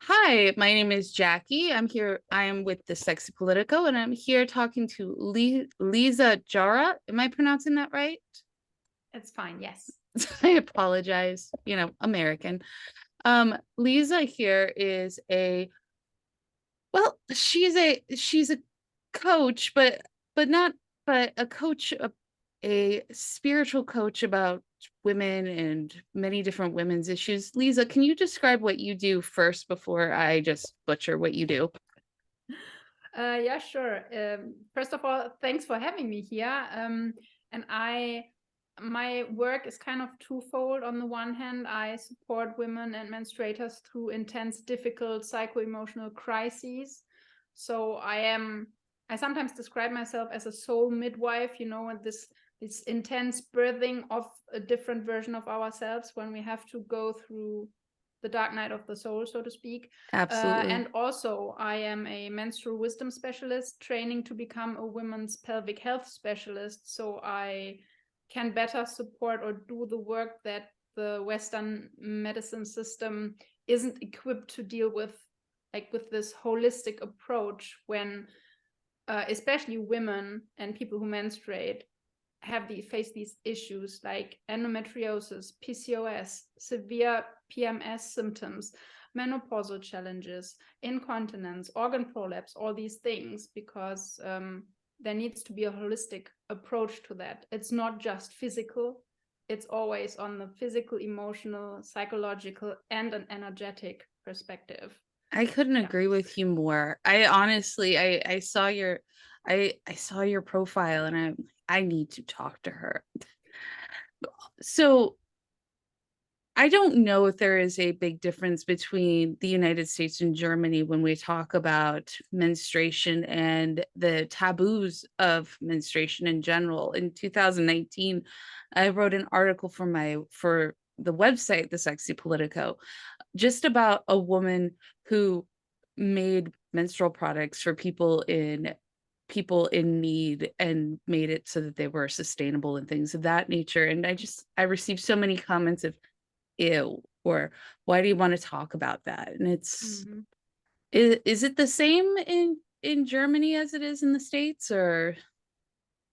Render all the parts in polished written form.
Hi, my name is Jackie. I am with the Sexy Politico, and I'm here talking to Lisa Jara. Am I pronouncing that right? It's fine, yes. I apologize, American. Lisa here is she's a coach, but not but a coach, a spiritual coach about women and many different women's issues. Lisa, can you describe what you do first before I just butcher what you do? Yeah, sure. First of all, thanks for having me here. And my work is kind of twofold. On the one hand, I support women and menstruators through intense, difficult psycho-emotional crises. So I sometimes describe myself as a soul midwife, and this intense birthing of a different version of ourselves when we have to go through the dark night of the soul, so to speak. Absolutely. And also, I am a menstrual wisdom specialist training to become a women's pelvic health specialist. So I can better support or do the work that the Western medicine system isn't equipped to deal with, like with this holistic approach when especially women and people who menstruate face these issues like endometriosis, PCOS, severe PMS symptoms, menopausal challenges, incontinence, organ prolapse, all these things, because there needs to be a holistic approach to that. It's not just physical, it's always on the physical, emotional, psychological, and an energetic perspective. I couldn't Yeah. agree with you more. I honestly, I saw I saw your profile, and I need to talk to her. So I don't know if there is a big difference between the United States and Germany when we talk about menstruation and the taboos of menstruation in general. In 2019, I wrote an article for the website, The Sexy Politico, just about a woman who made menstrual products for people in need and made it so that they were sustainable and things of that nature. And I received so many comments of ew, or why do you want to talk about that? And Mhm. is it the same in Germany as it is in the States, or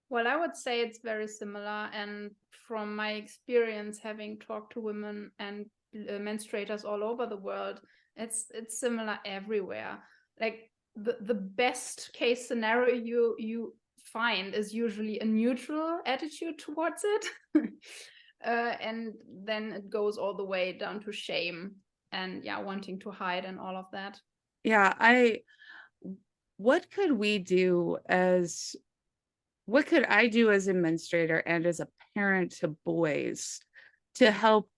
Well, I would say it's very similar. And from my experience, having talked to women and menstruators all over the world, it's similar everywhere. Like the best case scenario you find is usually a neutral attitude towards it, and then it goes all the way down to shame and yeah, wanting to hide and all of that. yeah, I what could we do as what could I do as a menstruator and as a parent to boys to help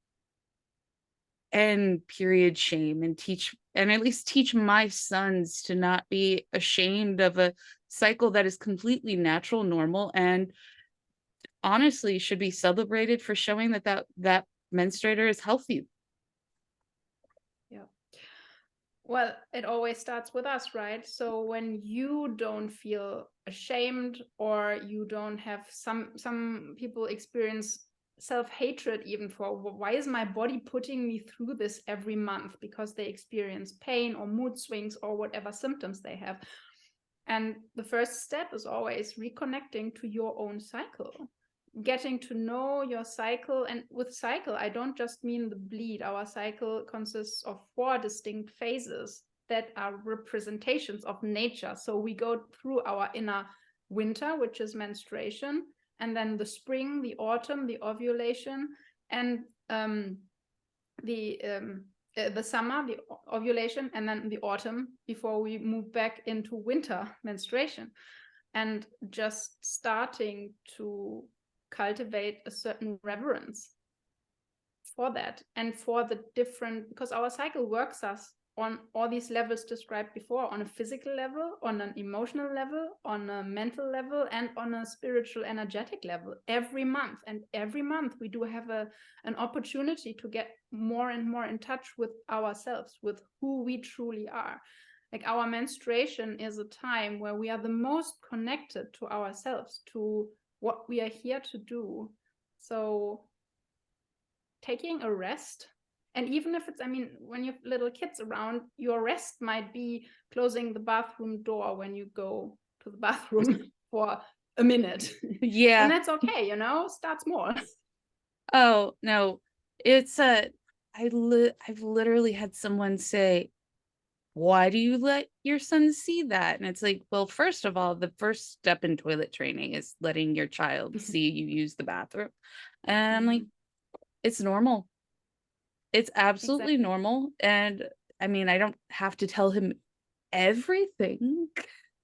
end period shame and teach and at least teach my sons to not be ashamed of a cycle that is completely natural, normal, and honestly should be celebrated for showing that menstruator is healthy. Yeah. Well, it always starts with us, right? So when you don't feel ashamed or you don't have some people experience self-hatred even for why is my body putting me through this every month because they experience pain or mood swings or whatever symptoms they have. And the first step is always reconnecting to your own cycle, getting to know your cycle. And with cycle, I don't just mean the bleed. Our cycle consists of 4 distinct phases that are representations of nature. So we go through our inner winter, which is menstruation, and then the spring, the autumn, the ovulation, and the summer, the ovulation, and then the autumn before we move back into winter menstruation. And just starting to cultivate a certain reverence for that and for the different, because our cycle works us on all these levels described before, on a physical level, on an emotional level, on a mental level, and on a spiritual energetic level every month. And every month we do have an opportunity to get more and more in touch with ourselves, with who we truly are. Like our menstruation is a time where we are the most connected to ourselves, to what we are here to do. So taking a rest And even if it's, I mean, when you have little kids around, your rest might be closing the bathroom door when you go to the bathroom for a minute. And Yeah. that's okay, start small. Oh, no. It's I've literally had someone say, why do you let your son see that? And it's like, well, first of all, the first step in toilet training is letting your child see you use the bathroom. And I'm like, Mhm. it's normal. It's absolutely Exactly. normal. And I mean, I don't have to tell him everything.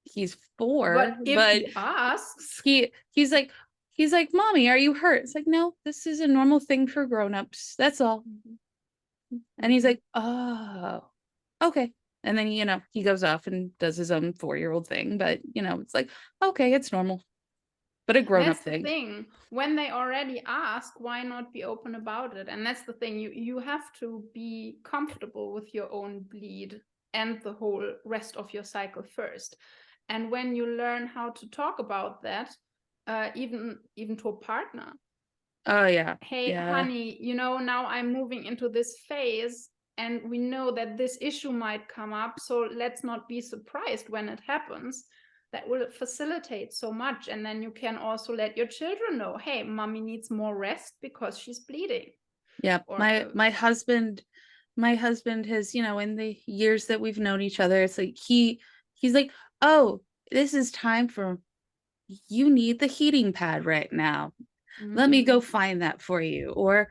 He's 4, But if but he asks, he's like, Mommy, are you hurt? It's like, no, this is a normal thing for grown-ups. That's all. Mhm. And he's Mhm. like, oh, okay. And then, he goes off and does his own 4-year-old thing. But, it's like, okay, it's normal, but a grown-up That's the thing. thing. When they already ask, why not be open about it? And that's the thing. You have to be comfortable with your own bleed and the whole rest of your cycle first. And when you learn how to talk about that, even to a partner, Oh, yeah. hey, Yeah. honey, now I'm moving into this phase, and we know that this issue might come up, so let's not be surprised when it happens. That will facilitate so much. And then you can also let your children know, hey, mommy needs more rest because she's bleeding. Yeah. Or My husband has, in the years that we've known each other, it's like he's like, oh, this is time for you need the heating pad right now. Let me go find that for you. Or,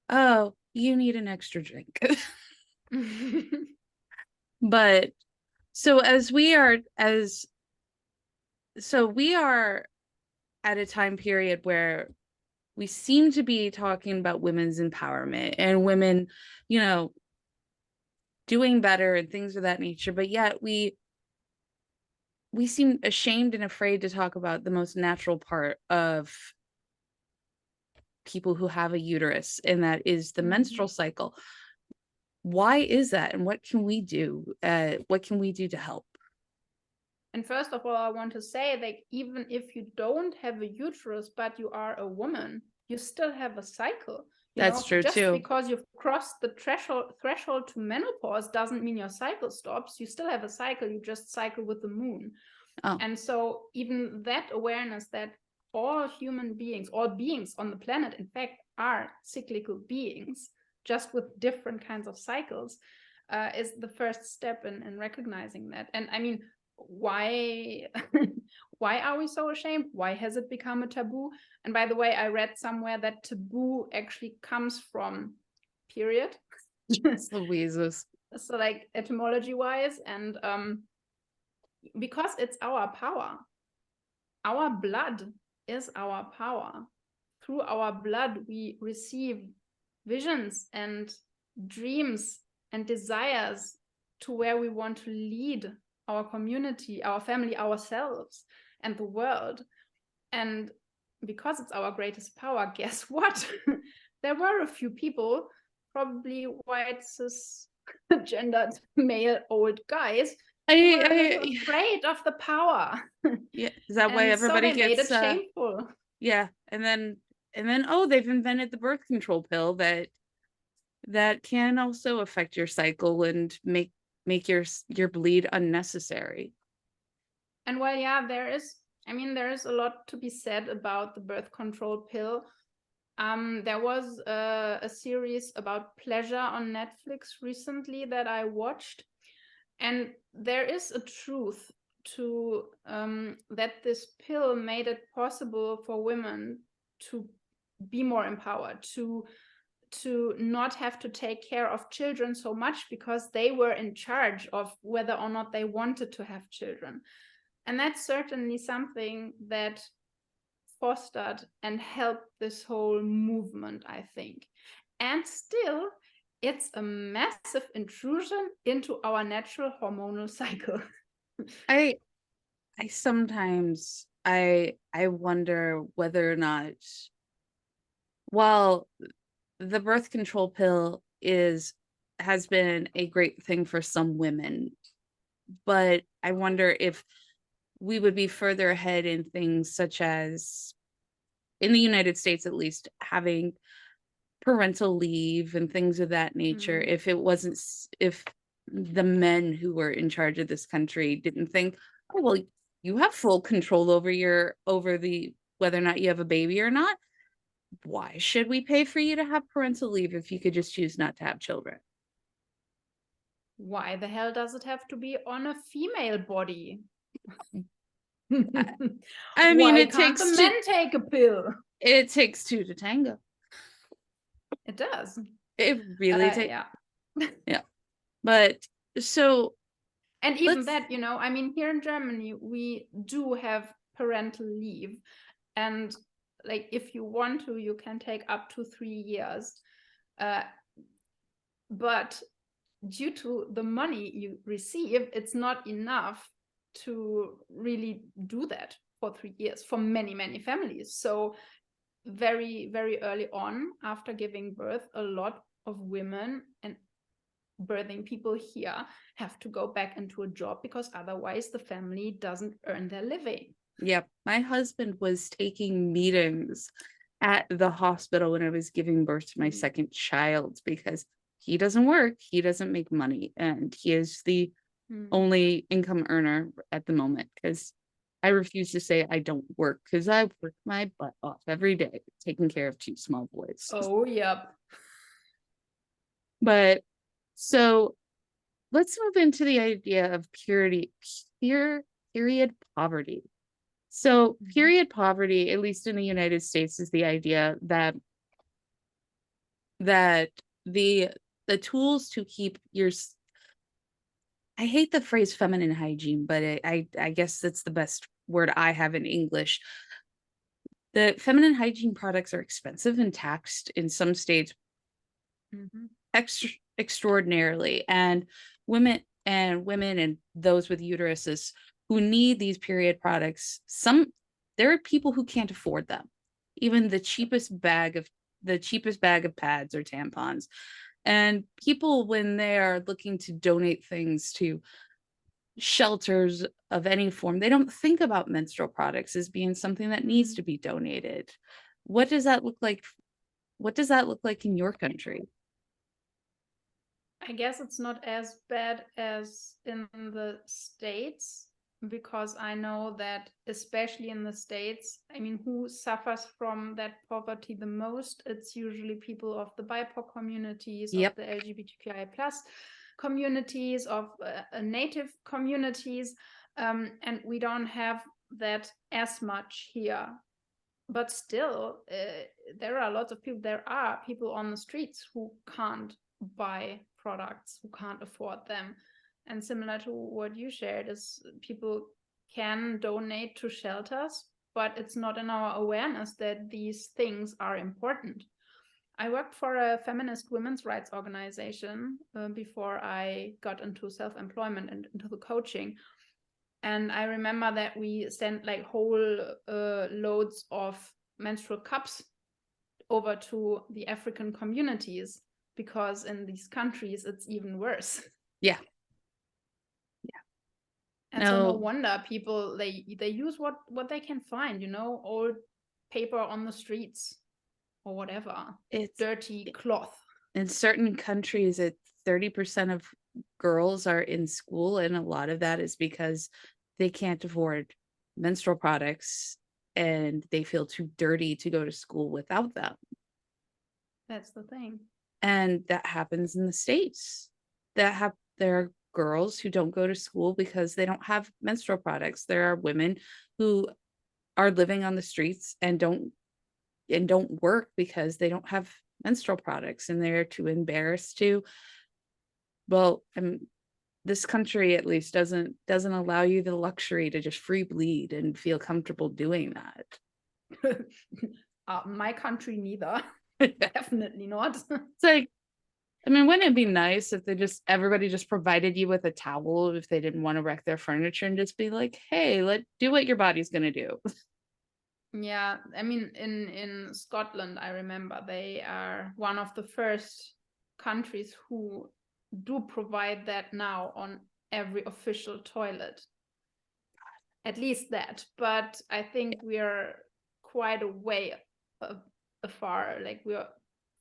oh, you need an extra drink. But so we are at a time period where we seem to be talking about women's empowerment and women, you know, doing better and things of that nature, but yet we seem ashamed and afraid to talk about the most natural part of people who have a uterus, and that is the menstrual cycle. Why is that, and what can we do? What can we do to help? And first of all, I want to say that even if you don't have a uterus, but you are a woman, you still have a cycle. That's true Just too. because you've crossed the threshold to menopause doesn't mean your cycle stops. You still have a cycle. You just cycle with the moon. Oh, And so even that awareness that all human beings, all beings on the planet, in fact, are cyclical beings, just with different kinds of cycles, is the first step in recognizing that. And I mean, why why are we so ashamed? Why has it become a taboo? And by the way, I read somewhere that taboo actually comes from period. Louises. So like etymology wise, and because it's our power. Our blood is our power. Through our blood, we receive visions and dreams and desires to where we want to lead our community, our family, ourselves, and the world. And because it's our greatest power, guess what? There were a few people, probably white, cisgendered male old guys, who were a little I afraid of the power. Yeah, is that why And so everybody they made gets it shameful. yeah, and then oh, they've invented the birth control pill that can also affect your cycle and make your bleed unnecessary. And while, yeah, there is a lot to be said about the birth control pill. There was a series about pleasure on Netflix recently that I watched. And there is a truth to that this pill made it possible for women to be more empowered, to not have to take care of children so much because they were in charge of whether or not they wanted to have children. And that's certainly something that fostered and helped this whole movement, I think. And still, it's a massive intrusion into our natural hormonal cycle. I I sometimes I wonder whether or not, while the birth control pill has been a great thing for some women, but I wonder if we would be further ahead in things such as, in the United States at least, having parental leave and things of that nature, Mm. if it wasn't if the men who were in charge of this country didn't think, oh well, you have full control over the whether or not you have a baby or not. Why should we pay for you to have parental leave if you could just choose not to have children? Why the hell does it have to be on a female body? I, I mean, Why can't the men take a pill? it takes two to tango. It does. It really takes, Yeah. yeah. But so And even let's, that, I mean, here in Germany, we do have parental leave. And like, if you want to, you can take up to 3 years. But due to the money you receive, it's not enough to really do that for 3 years for many, many families. So very, very early on, after giving birth, a lot of women and birthing people here have to go back into a job because otherwise the family doesn't earn their living. yeah, my husband was taking meetings at the hospital when I was giving birth to my second child because he doesn't work, he doesn't make money, and he is the only income earner at the moment because I refuse to say I don't work because I work my butt off every day taking care of two small boys. Oh, yep. But so let's move into the idea of period poverty. So period poverty, at least in the United States, is the idea that that the the tools to keep your I hate the phrase feminine hygiene, but I guess that's the best word I have in English. The feminine hygiene products are expensive and taxed in some states extraordinarily, and women and those with uteruses who need these period products, there are people who can't afford them. Even the cheapest bag of pads or tampons. And people, when they are looking to donate things to shelters of any form, they don't think about menstrual products as being something that needs to be donated. What does that look like? What does that look like in your country? I guess it's not as bad as in the States, because I know that especially in the States, I mean, who suffers from that poverty the most? It's usually people of the BIPOC communities, of Yep. the LGBTQI plus communities, of native communities, and we don't have that as much here. But still, there are lots of people. There are people on the streets who can't buy products, who can't afford them. And similar to what you shared, is people can donate to shelters, but it's not in our awareness that these things are important. I worked for a feminist women's rights organization before I got into self-employment and into the coaching. And I remember that we sent like whole loads of menstrual cups over to the African communities, because in these countries it's even worse. Yeah. And so no No, wonder people, they use what they can find, old paper on the streets or whatever, it's dirty cloth. in certain countries, 30% of girls are in school, and a lot of that is because they can't afford menstrual products and they feel too dirty to go to school without them. That's the thing. And that happens in the States. There are girls who don't go to school because they don't have menstrual products. There are women who are living on the streets and don't work because they don't have menstrual products and they're too embarrassed to. Well, this country at least doesn't allow you the luxury to just free bleed and feel comfortable doing that. My country neither. Definitely not. It's like, I mean, wouldn't it be nice if everybody just provided you with a towel if they didn't want to wreck their furniture and just be like, hey, do what your body's gonna do. Yeah, I mean, in Scotland, I remember they are one of the first countries who do provide that now on every official toilet. At least that. But I think we are quite a way afar. Like, we are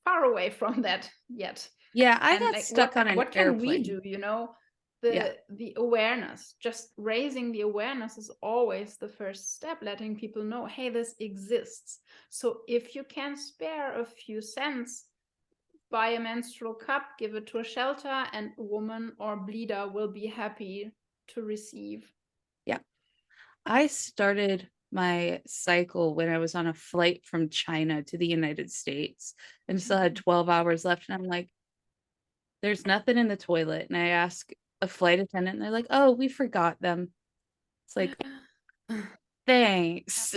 far away from that yet. Yeah, I And got like, stuck on an what can we airplane. do, you know? Yeah. The awareness, just raising the awareness is always the first step, letting people know, hey, this exists. So if you can spare a few cents, buy a menstrual cup, give it to a shelter, and a woman or bleeder will be happy to receive. Yeah. I started my cycle when I was on a flight from China to the United States and still had 12 hours left. And I'm like, there's nothing in the toilet. And I ask a flight attendant, and they're like, oh, we forgot them. It's like, thanks.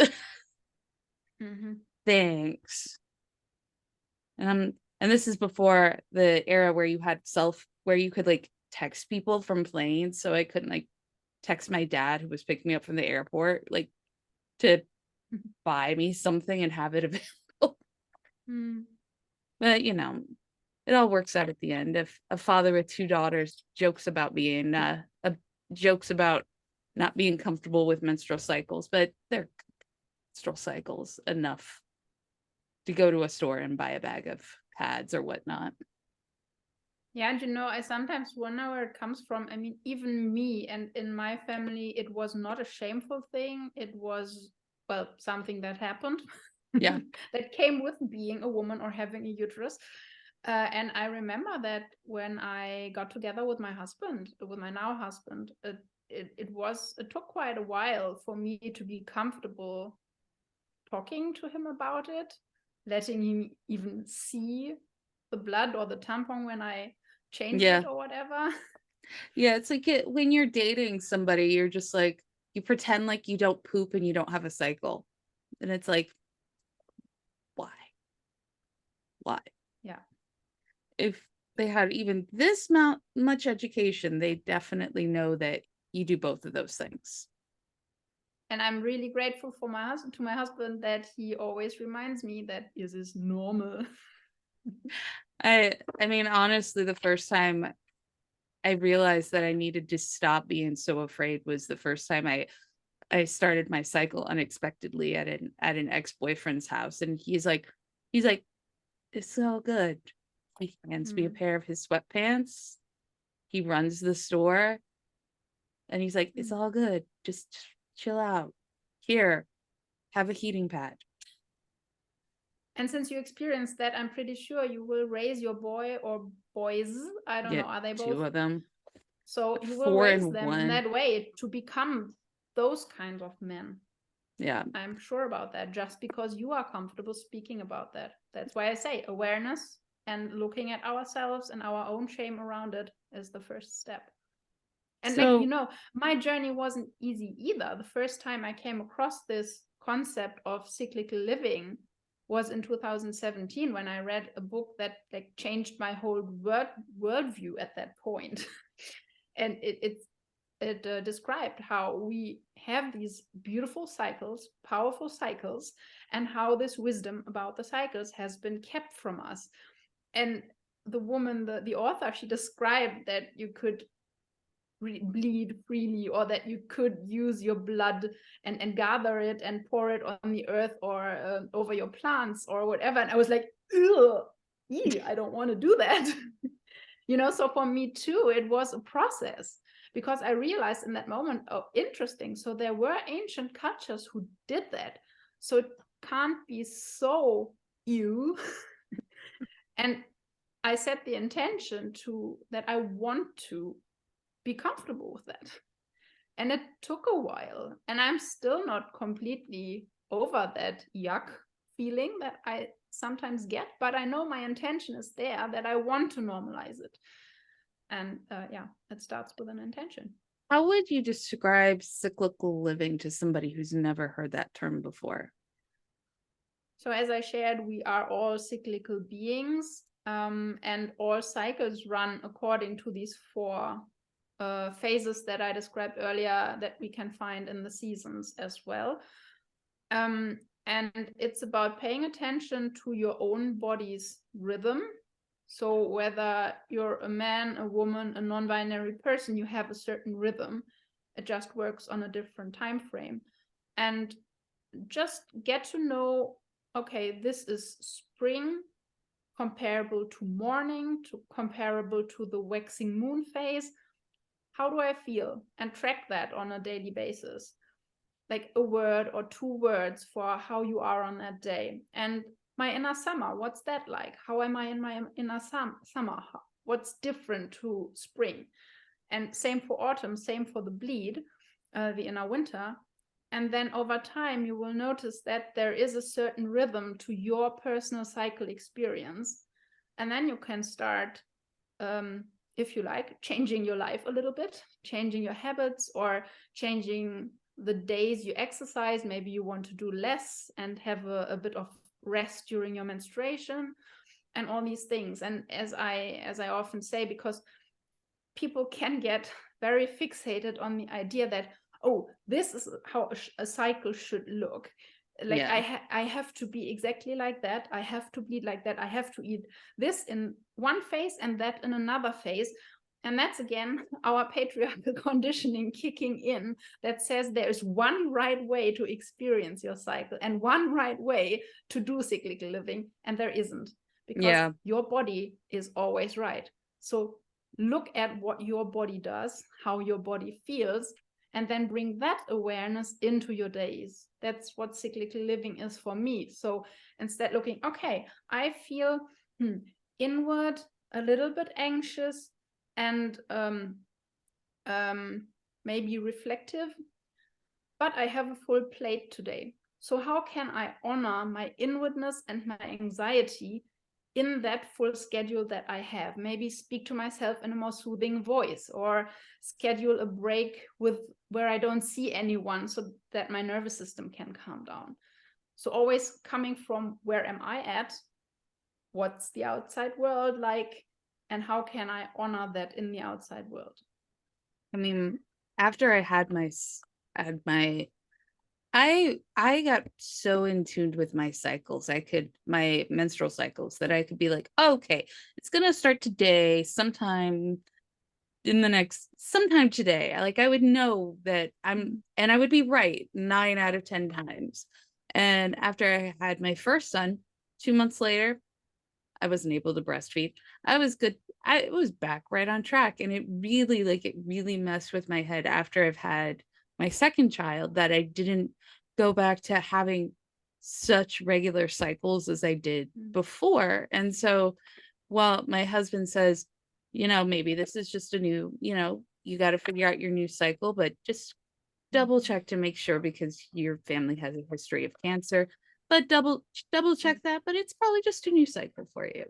Mm-hmm. Thanks. And this is before the era where you had where you could like text people from planes. So I couldn't like text my dad who was picking me up from the airport, like to buy me something and have it available. Mm. But it all works out at the end. If a father with two daughters jokes about being jokes about not being comfortable with menstrual cycles, but they're menstrual cycles enough to go to a store and buy a bag of pads or whatnot. Yeah, and I sometimes wonder where it comes from. I mean, even me and in my family, it was not a shameful thing. It was, well, something that happened Yeah. that came with being a woman or having a uterus. And I remember that when I got together with my husband, with my now husband, it took quite a while for me to be comfortable talking to him about it, letting him even see the blood or the tampon when I changed Yeah. it or whatever. Yeah. It's like when you're dating somebody, you're just like, you pretend like you don't poop and you don't have a cycle. And it's like, why? Why? Yeah. If they had even this much education, they definitely know that you do both of those things. And I'm really grateful for my husband that he always reminds me that is this normal. I mean, honestly, the first time I realized that I needed to stop being so afraid was the first time I started my cycle unexpectedly at an ex-boyfriend's house. And he's like, it's all good. He hands me a pair of his sweatpants. He runs the store and he's like, it's all good. Just chill out. Here, have a heating pad. And since you experienced that, I'm pretty sure you will raise your boy or boys. I don't know. Get Are they both? two of them. So you will Four raise and them in one. that way to become those kinds of men. Yeah. I'm sure about that, just because you are comfortable speaking about that. That's why I say awareness and looking at ourselves and our own shame around it is the first step. And So my journey wasn't easy either. The first time I came across this concept of cyclical living was in 2017 when I read a book that like changed my whole worldview at that point. And it described how we have these beautiful cycles, powerful cycles, and how this wisdom about the cycles has been kept from us. And the woman, the author, she described that you could bleed freely, or that you could use your blood and gather it and pour it on the earth or over your plants or whatever. And I was like, ugh, I don't want to do that. So for me too, it was a process, because I realized in that moment, oh, interesting. So there were ancient cultures who did that. So it can't be so ew. And I set the intention that I want to be comfortable with that. And it took a while. And I'm still not completely over that yuck feeling that I sometimes get, but I know my intention is there, that I want to normalize it. And it starts with an intention. how would you describe cyclical living to somebody who's never heard that term before? So as I shared, we are all cyclical beings, and all cycles run according to these four phases that I described earlier that we can find in the seasons as well. And it's about paying attention to your own body's rhythm. So whether you're a man, a woman, a non-binary person, you have a certain rhythm. It just works on a different time frame. And just get to know, okay, this is spring comparable to morning, to comparable to the waxing moon phase. How do I feel? And track that on a daily basis, like a word or 2 words for how you are on that day. And my inner summer, what's that like? How am I in my inner summer? What's different to spring? And same for autumn, same for the bleed, the inner winter. And then over time, you will notice that there is a certain rhythm to your personal cycle experience. And then you can start, if you like, changing your life a little bit, changing your habits, or changing the days you exercise. Maybe you want to do less and have a bit of rest during your menstruation, and all these things. And as I often say, because people can get very fixated on the idea that, oh, this is how a cycle should look. Like, Yeah. I have to be exactly like that. I have to bleed like that. I have to eat this in one phase and that in another phase. And that's, again, our patriarchal conditioning kicking in, that says there's one right way to experience your cycle and one right way to do cyclical living. And there isn't, because Yeah. your body is always right. So look at what your body does, how your body feels, and then bring that awareness into your days. That's what cyclical living is for me. So instead looking, okay, I feel inward, a little bit anxious, and maybe reflective, but I have a full plate today. So how can I honor my inwardness and my anxiety in that full schedule that I have? Maybe speak to myself in a more soothing voice, or schedule a break with where I don't see anyone, so that my nervous system can calm down. So always coming from, where am I at? What's the outside world like? And how can I honor that in the outside world? I mean, after I had my I got so in tune with my cycles. My menstrual cycles, that I could be like, oh, okay, it's gonna start today, sometime today. Like, I would know that and I would be right 9 out of 10 times. And after I had my first son, 2 months later, I wasn't able to breastfeed. I was good. I was back right on track. And it really messed with my head after I've had my second child, that I didn't go back to having such regular cycles as I did before. And so, while my husband says, maybe this is just you got to figure out your new cycle, but just double check to make sure, because your family has a history of cancer. But double check that, but it's probably just a new cycle for you.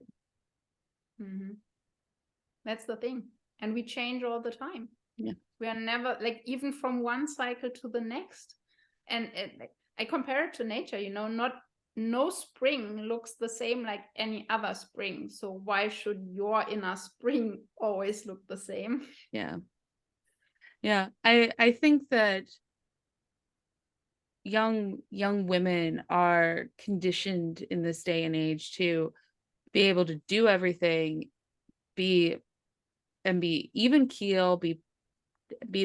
Mm-hmm. That's the thing. And we change all the time. Yeah. We are never, like, even from one cycle to the next. And I compare it to nature, no spring looks the same like any other spring. So why should your inner spring always look the same? Yeah. Yeah. I think that young women are conditioned in this day and age to be able to do everything, be be even keel, be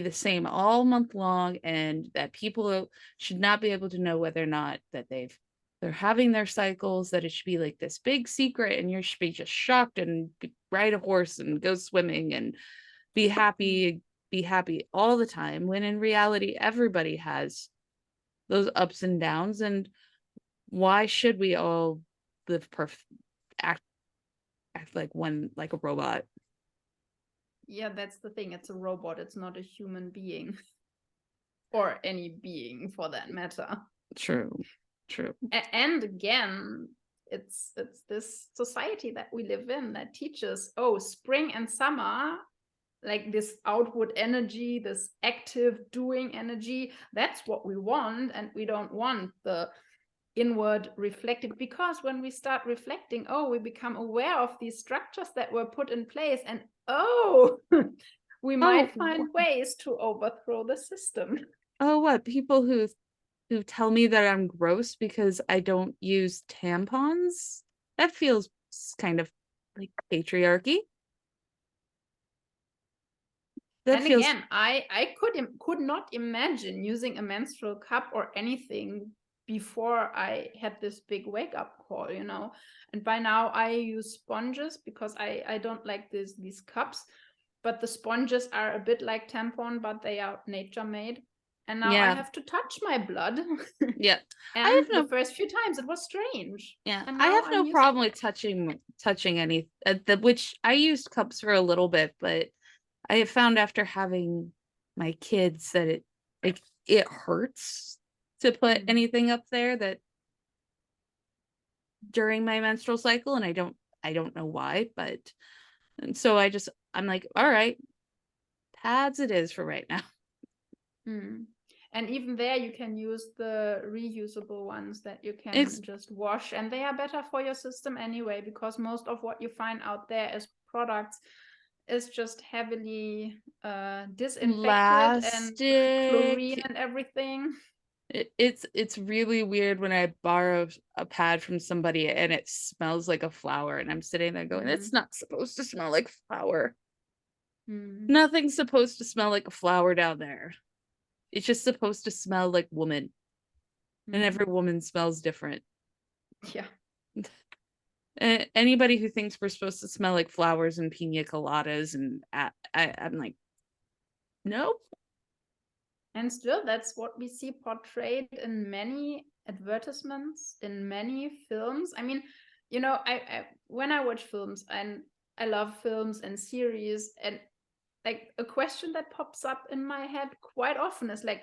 the same all month long, and that people should not be able to know whether or not that they're having their cycles, that it should be like this big secret, and you should be just shocked and ride a horse and go swimming and be happy all the time, when in reality everybody has those ups and downs. And why should we all live perfect, act like a robot? Yeah, that's the thing. It's a robot. It's not a human being, or any being for that matter. True. And again, it's this society that we live in that teaches, oh, spring and summer, like this outward energy, this active doing energy, that's what we want. And we don't want the inward reflecting, because when we start reflecting, oh, we become aware of these structures that were put in place, and we might find ways to overthrow the system. Oh, what? People who tell me that I'm gross because I don't use tampons? That feels kind of like patriarchy. That And feels again, I could not imagine using a menstrual cup or anything before I had this big wake up call, And by now I use sponges because I don't like these cups, but the sponges are a bit like tampon, but they are nature made. And now I Yeah. have to touch my blood. Yeah. I And have the no first few times it was strange. Yeah, And I now have I'm no used to problem with touching any which I used cups for a little bit, but I have found after having my kids that it hurts to put it. anything up there that during my menstrual cycle, and I don't know why, but and so I'm like, all right, pads it is for right now. Mm. And even there, you can use the reusable ones that you It's can just wash, and they are better for your system anyway, because most of what you find out there as products is just heavily disinfected and chlorine plastic. and everything. It's really weird when I borrow a pad from somebody and it smells like a flower, and I'm sitting there going, Mm. it's not supposed to smell like flower. Mm. Nothing's supposed to smell like a flower down there. It's just supposed to smell like woman, and Mm. every woman smells different. Yeah. Anybody who thinks we're supposed to smell like flowers and pina coladas and I'm like, nope. And still, that's what we see portrayed in many advertisements, in many films. I mean, I when I watch films, and I love films and series, and like a question that pops up in my head quite often is like,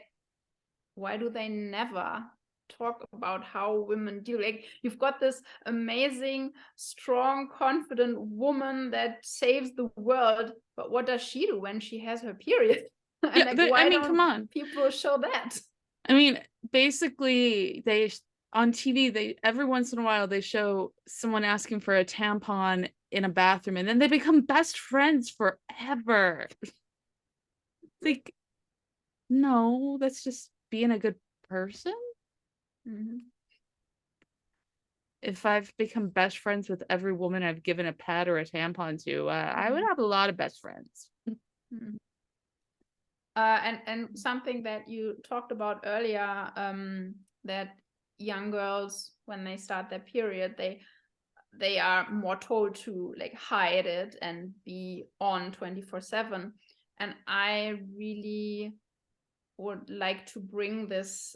why do they never talk about how women deal? Like, you've got this amazing, strong, confident woman that saves the world, but what does she do when she has her period? And Yeah, like, I why mean, come don't on. people show that? I mean, basically, on TV, they every once in a while they show someone asking for a tampon in a bathroom, and then they become best friends forever. Like, no, that's just being a good person. Mhm. If I've become best friends with every woman I've given a pad or a tampon to, I would Mhm. have a lot of best friends. Mhm. And something that you talked about earlier, that young girls, when they start their period, they are more told to like hide it and be on 24/7. And I really would like to bring this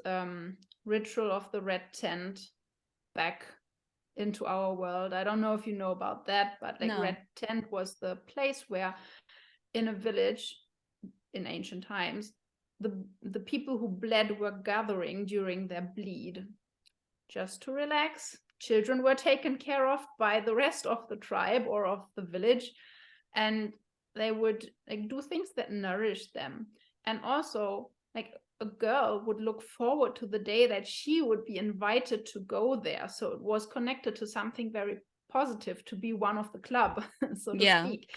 ritual of the red tent back into our world. I don't know if you know about that, but like No. red tent was the place where in a village in ancient times, the people who bled were gathering during their bleed just to relax. Children were taken care of by the rest of the tribe or of the village, and they would like do things that nourished them. And also, like a girl would look forward to the day that she would be invited to go there. So it was connected to something very positive to be one of the club, so to Yeah. speak.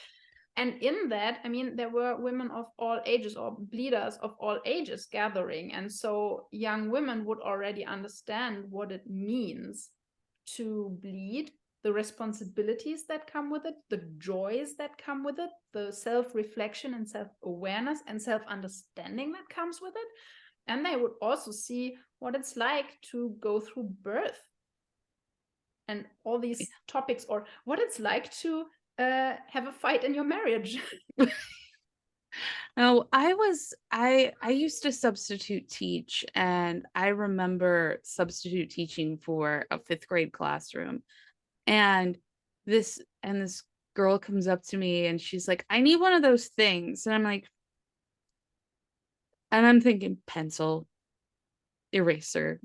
And in that, I mean, there were women of all ages or bleeders of all ages gathering. And so young women would already understand what it means to bleed, the responsibilities that come with it, the joys that come with it, the self reflection and self awareness and self understanding that comes with it. And they would also see what it's like to go through birth and all these topics, or what it's like to have a fight in your marriage. No, I used to substitute teach, and I remember substitute teaching for a fifth grade classroom. And this girl comes up to me and she's like, I need one of those things. And I'm like, and I'm thinking pencil, eraser.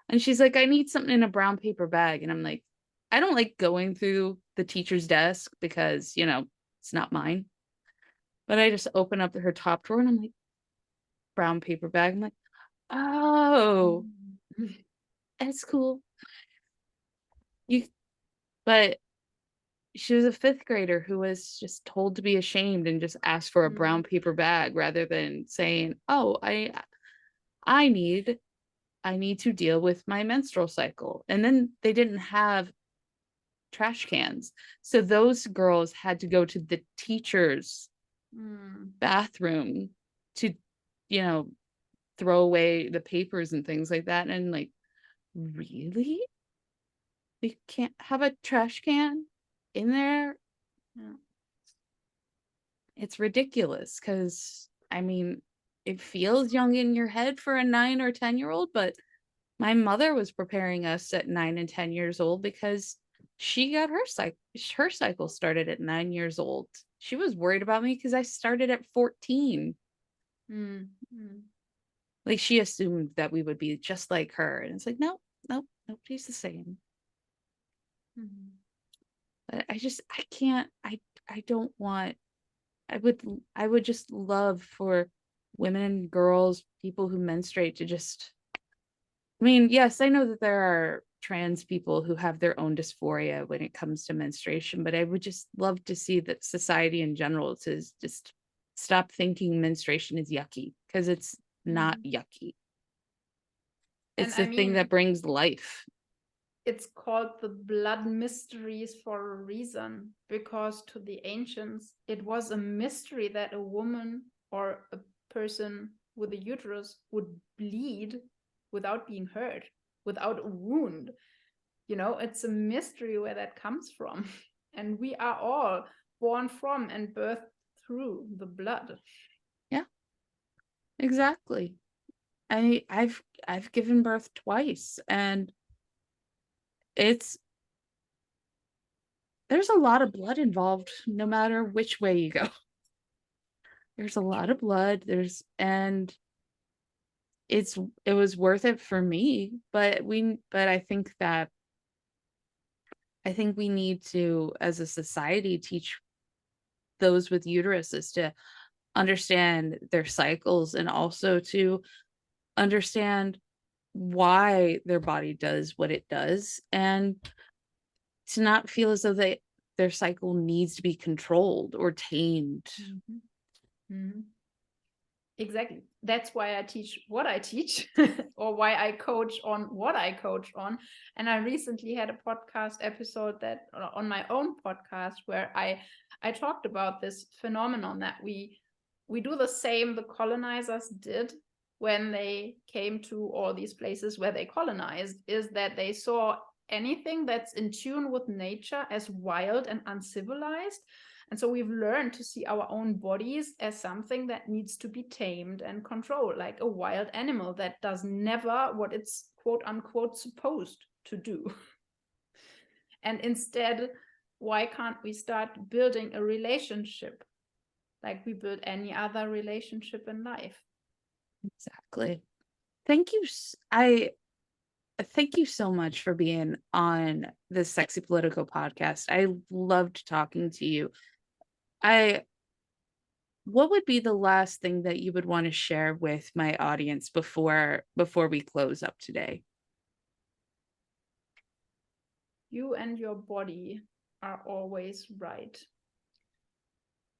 And she's like, I need something in a brown paper bag. And I'm like, I don't like going through the teacher's desk because, it's not mine. But I just open up her top drawer and I'm like, brown paper bag. I'm like, oh, that's cool. You, but she was a fifth grader who was just told to be ashamed and just asked for a brown Mm. paper bag rather than saying, oh, I need I need to deal with my menstrual cycle. And then they didn't have trash cans. So those girls had to go to the teacher's Mm. bathroom to, you know, throw away the papers and things like that. And like, really? We can't have a trash can in there? Yeah. It's ridiculous because, I mean, it feels young in your head for a 9 or 10-year-old, but my mother was preparing us at 9 and 10 years old because she got her cycle started at 9 years old. She was worried about me because I started at 14. Mm, mm, Like she assumed that we would be just like her. And it's like, no, no, nobody's the same. mm. But I can't, I don't want, I would just love for women, girls, people who menstruate to just, I mean, yes, I know that there are trans people who have their own dysphoria when it comes to menstruation, but I would just love to see that society in general to just stop thinking menstruation is yucky because it's not Mhm. yucky. And It's I the thing mean, that brings life. it's called the blood mysteries for a reason, because to the ancients, it was a mystery that a woman or a person with a uterus would bleed without being hurt, without a wound. You know, it's a mystery where that comes from. And we are all born from and birthed through the blood. Yeah, exactly. I've given birth twice and it's there's a lot of blood involved no matter which way you go. There's a lot of blood. It's it was worth it for me, but I think we need to as a society teach those with uteruses to understand their cycles and also to understand why their body does what it does and to not feel as though their cycle needs to be controlled or tamed. Mhm. Mhm. Exactly. That's why I teach what I teach, or why I coach on what I coach on. And I recently had a podcast episode that on my own podcast where I talked about this phenomenon that we do the same the colonizers did when they came to all these places where they colonized, is that they saw anything that's in tune with nature as wild and uncivilized. And so we've learned to see our own bodies as something that needs to be tamed and controlled, like a wild animal that does never what it's quote unquote supposed to do. And instead, why can't we start building a relationship like we build any other relationship in life? Exactly. Thank you. I thank you so much for being on the Sexy Politico podcast. I loved talking to you. I What would be the last thing that you would want to share with my audience before we close up today? You and your body are always right.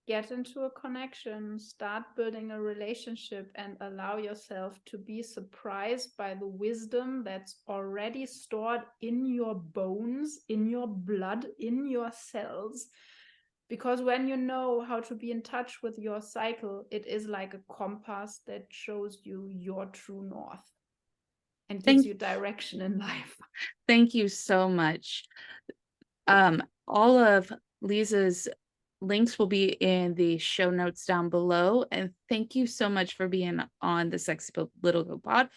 Get into a connection, start building a relationship, and allow yourself to be surprised by the wisdom that's already stored in your bones, in your blood, in your cells. Because when you know how to be in touch with your cycle, it is like a compass that shows you your true north and gives Thank you direction in life. thank you so much. All of Lisa's links will be in the show notes down below. And thank you so much for being on the Sexy Politico pod.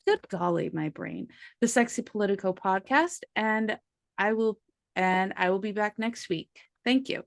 Good golly, my brain. The Sexy Politico podcast. I will I will be back next week. Thank you.